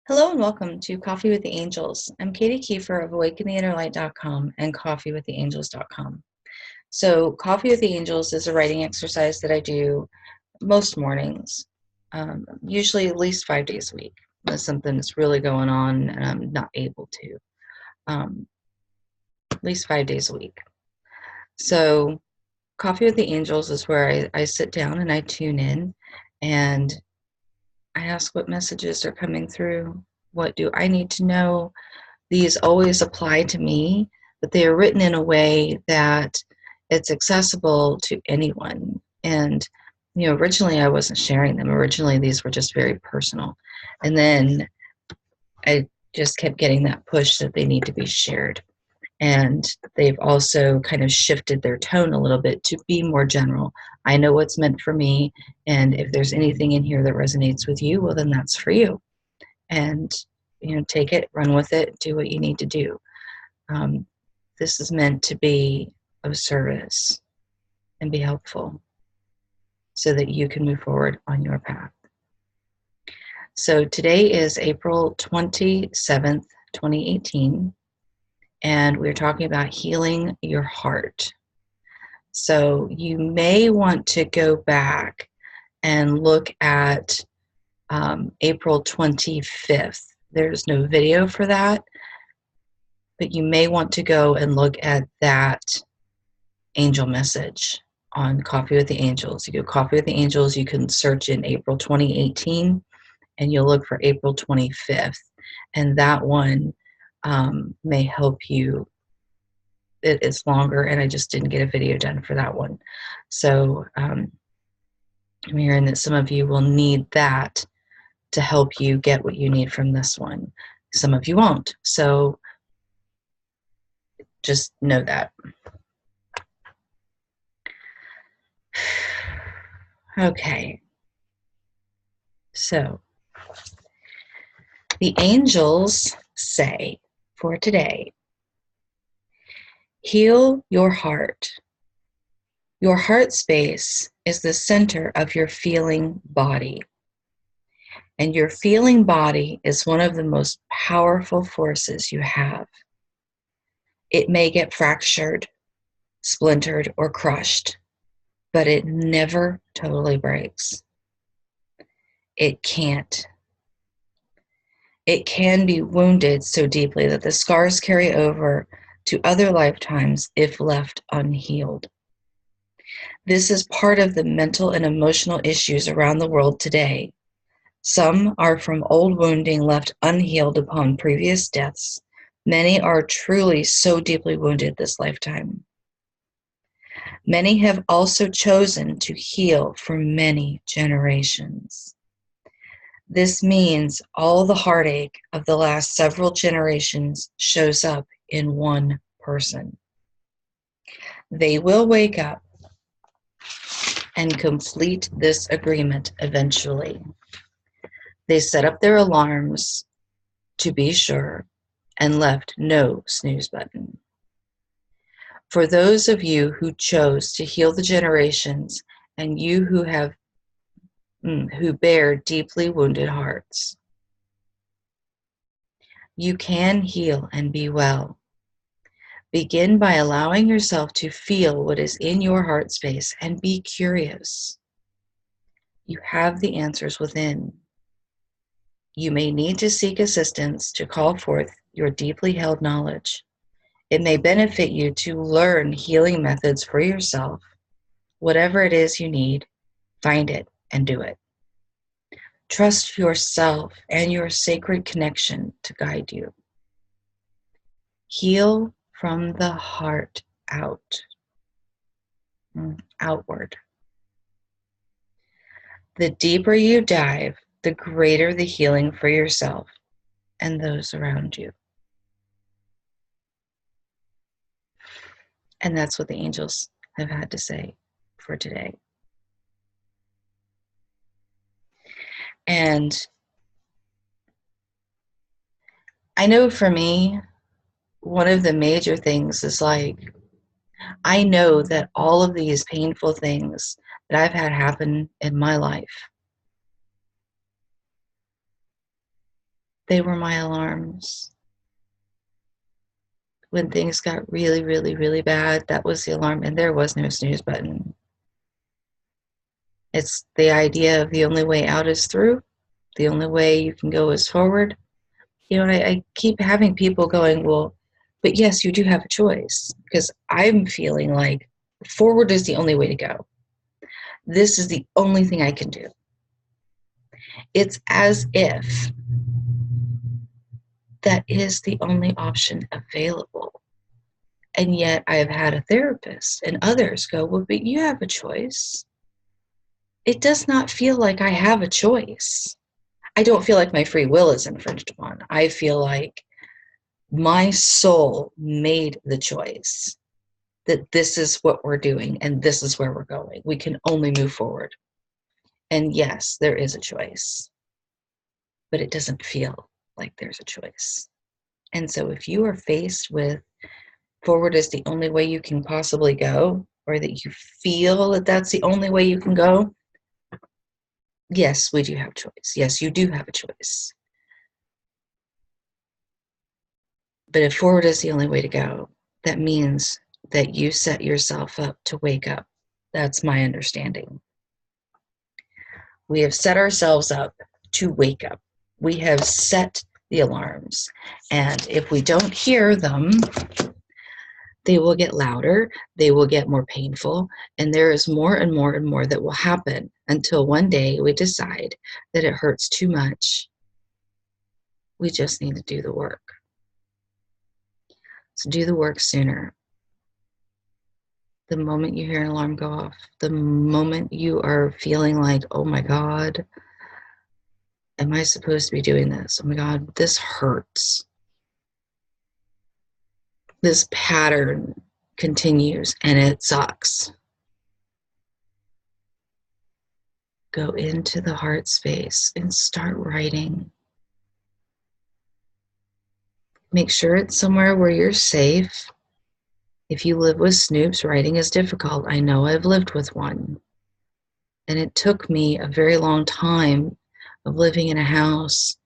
Hello and welcome to Coffee with the Angels. I'm Katie Kiefer of awakentheinnerlight.com and coffeewiththeangels.com. So Coffee with the Angels is a writing exercise that I do most mornings, usually at least 5 days a week. Unless something's really going on and I'm not able to. At least 5 days a week. So Coffee with the Angels is where I sit down and I tune in and I ask what messages are coming through. What do I need to know? These always apply to me, but they are written in a way that it's accessible to anyone. And, originally I wasn't sharing them. Originally, these were just very personal. And then I just kept getting that push that they need to be shared. And they've also kind of shifted their tone a little bit to be more general. I know what's meant for me, and if there's anything in here that resonates with you, well, then that's for you. And, take it, run with it, do what you need to do. This is meant to be of service and be helpful so that you can move forward on your path. So today is April 27th, 2018. And we're talking about healing your heart. So you may want to go back and look at April 25th. There's no video for that, but you may want to go and look at that angel message on Coffee with the Angels. You go Coffee with the Angels, you can search in April 2018, and you'll look for April 25th. And that one may help you. It's longer, and I just didn't get a video done for that one. So I'm hearing that some of you will need that to help you get what you need from this one. Some of you won't. So just know that. Okay. So the angels say for today, heal your heart. Your heart space is the center of your feeling body. And your feeling body is one of the most powerful forces you have. It may get fractured, splintered, or crushed, but it never totally breaks. It can't. It can be wounded so deeply that the scars carry over to other lifetimes if left unhealed. This is part of the mental and emotional issues around the world today. Some are from old wounding left unhealed upon previous deaths. Many are truly so deeply wounded this lifetime. Many have also chosen to heal for many generations. This means all the heartache of the last several generations shows up in one person. They will wake up and complete this agreement eventually. They set up their alarms to be sure and left no snooze button. For those of you who chose to heal the generations and you who bear deeply wounded hearts, you can heal and be well. Begin by allowing yourself to feel what is in your heart space and be curious. You have the answers within. You may need to seek assistance to call forth your deeply held knowledge. It may benefit you to learn healing methods for yourself. Whatever it is you need, find it and do it. Trust yourself and your sacred connection to guide you. Heal from the heart outward. The deeper you dive, the greater the healing for yourself and those around you. And that's what the angels have had to say for today. And I know for me, one of the major things is I know that all of these painful things that I've had happen in my life, They were my alarms. When things got really, really, really bad, that was the alarm, and there was no snooze button. It's the idea of the only way out is through. The only way you can go is forward. And I keep having people going, well, but yes, you do have a choice, because I'm feeling like forward is the only way to go. This is the only thing I can do. It's as if that is the only option available. And yet I've had a therapist and others go, well, but you have a choice. It does not feel like I have a choice. I don't feel like my free will is infringed upon. I feel like my soul made the choice that this is what we're doing and this is where we're going. We can only move forward. And yes, there is a choice, but it doesn't feel like there's a choice. And so if you are faced with forward is the only way you can possibly go, or that you feel that that's the only way you can go, yes, we do have choice. Yes, you do have a choice. But if forward is the only way to go, that means that you set yourself up to wake up. That's my understanding. We have set ourselves up to wake up. We have set the alarms. And if we don't hear them, they will get louder, they will get more painful, and there is more and more and more that will happen until one day we decide that it hurts too much. We just need to do the work. So do the work sooner. The moment you hear an alarm go off, the moment you are feeling like, oh my God, am I supposed to be doing this? Oh my God, this hurts. This pattern continues and it sucks. Go into the heart space and start writing. Make sure it's somewhere where you're safe. If you live with Snoops, writing is difficult. I know, I've lived with one. And it took me a very long time of living in a house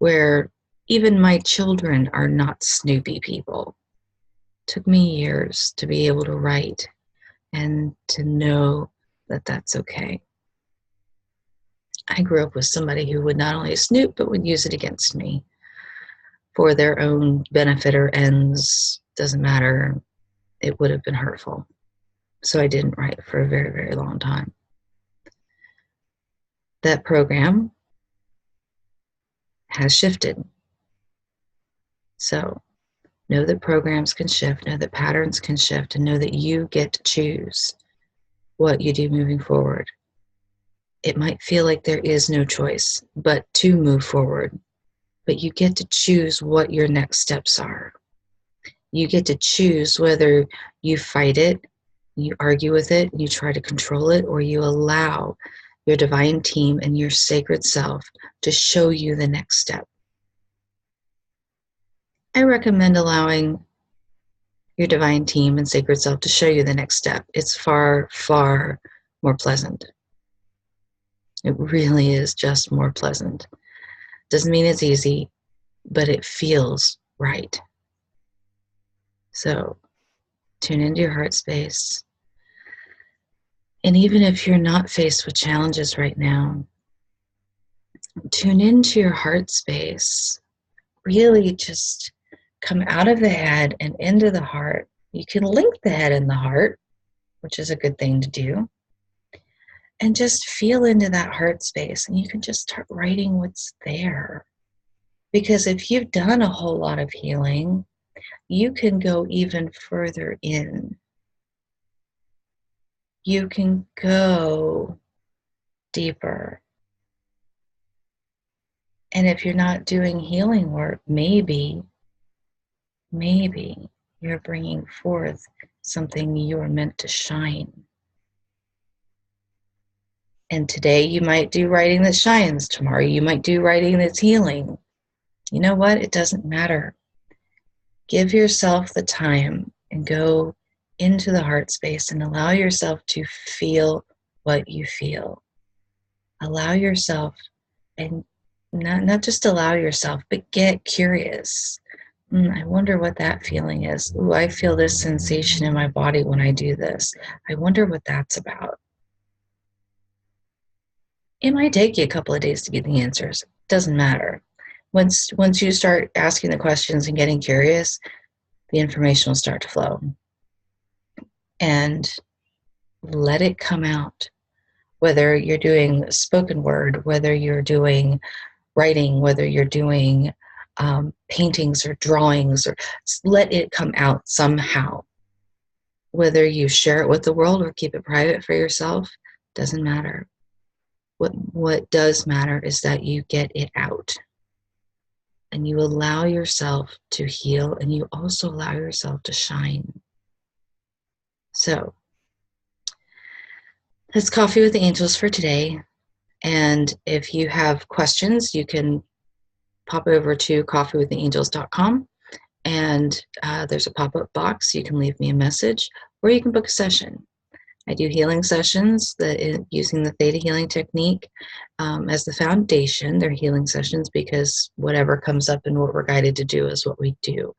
where even my children are not Snoopy people. It took me years to be able to write and to know that that's okay. I grew up with somebody who would not only snoop, but would use it against me for their own benefit or ends. Doesn't matter. It would have been hurtful. So I didn't write for a very, very long time. That program has shifted. So know that programs can shift, know that patterns can shift, and know that you get to choose what you do moving forward. It might feel like there is no choice but to move forward, but you get to choose what your next steps are. You get to choose whether you fight it, you argue with it, you try to control it, or you allow your divine team and your sacred self to show you the next step. I recommend allowing your divine team and sacred self to show you the next step. It's far, far more pleasant. It really is just more pleasant. Doesn't mean it's easy, but it feels right. So tune into your heart space. And even if you're not faced with challenges right now, tune into your heart space. Really just come out of the head and into the heart. You can link the head and the heart, which is a good thing to do. And just feel into that heart space, and you can just start writing what's there. Because if you've done a whole lot of healing, you can go even further in. You can go deeper. And if you're not doing healing work, maybe you're bringing forth something you're meant to shine. And today you might do writing that shines. Tomorrow you might do writing that's healing. You know what? It doesn't matter. Give yourself the time and go into the heart space and allow yourself to feel what you feel. Allow yourself and Not just allow yourself, but get curious. I wonder what that feeling is. Ooh, I feel this sensation in my body when I do this. I wonder what that's about. It might take you a couple of days to get the answers. Doesn't matter. Once you start asking the questions and getting curious, the information will start to flow. And let it come out. Whether you're doing spoken word, whether you're doing writing, whether you're doing paintings or drawings, or let it come out somehow. Whether you share it with the world or keep it private for yourself, doesn't matter. What does matter is that you get it out and you allow yourself to heal, and you also allow yourself to shine. So that's Coffee with the Angels for today. And if you have questions, you can pop over to coffeewiththeangels.com, and there's a pop-up box. You can leave me a message, or you can book a session. I do healing sessions using the Theta Healing technique as the foundation. They're healing sessions because whatever comes up and what we're guided to do is what we do.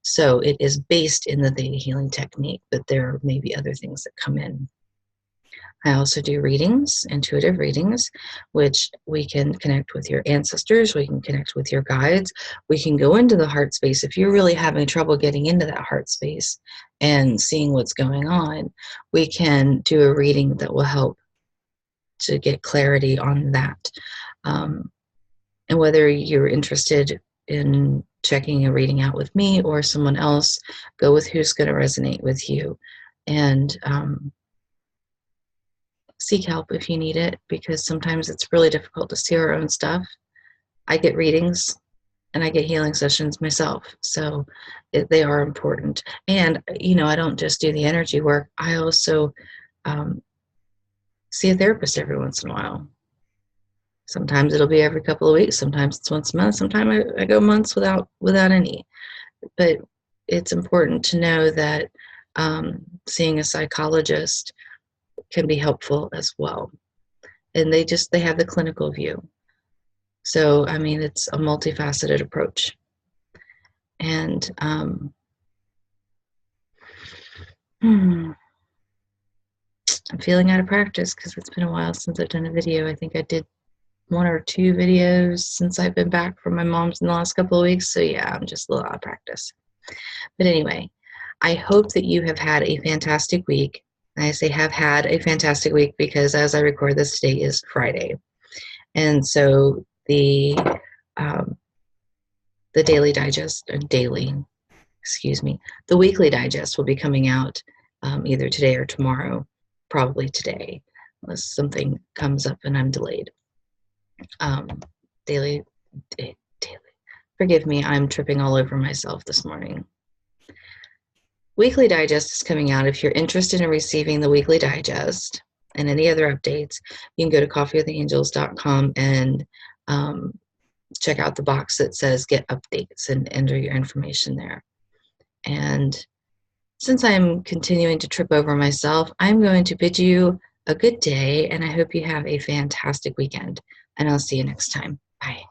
So it is based in the Theta Healing technique, but there may be other things that come in. I also do readings, intuitive readings, which we can connect with your ancestors, we can connect with your guides, we can go into the heart space. If you're really having trouble getting into that heart space and seeing what's going on, we can do a reading that will help to get clarity on that. And whether you're interested in checking a reading out with me or someone else, go with who's going to resonate with you. And seek help if you need it, because sometimes it's really difficult to see our own stuff. I get readings and I get healing sessions myself, so they are important. And I don't just do the energy work. I also see a therapist every once in a while. Sometimes it'll be every couple of weeks, sometimes it's once a month, sometimes I go months without any. But it's important to know that seeing a psychologist can be helpful as well. And they have the clinical view. So, it's a multifaceted approach. And I'm feeling out of practice because it's been a while since I've done a video. I think I did 1 or 2 videos since I've been back from my mom's in the last couple of weeks. So yeah, I'm just a little out of practice. But anyway, I hope that you have had a fantastic week. I say have had a fantastic week because as I record this, today is Friday. And so the daily digest, the weekly digest will be coming out either today or tomorrow, probably today, unless something comes up and I'm delayed. Daily. Forgive me, I'm tripping all over myself this morning. Weekly digest is coming out. If you're interested in receiving the weekly digest and any other updates, you can go to coffeewiththeangels.com and check out the box that says get updates and enter your information there. And since I'm continuing to trip over myself, I'm going to bid you a good day, and I hope you have a fantastic weekend. And I'll see you next time. Bye.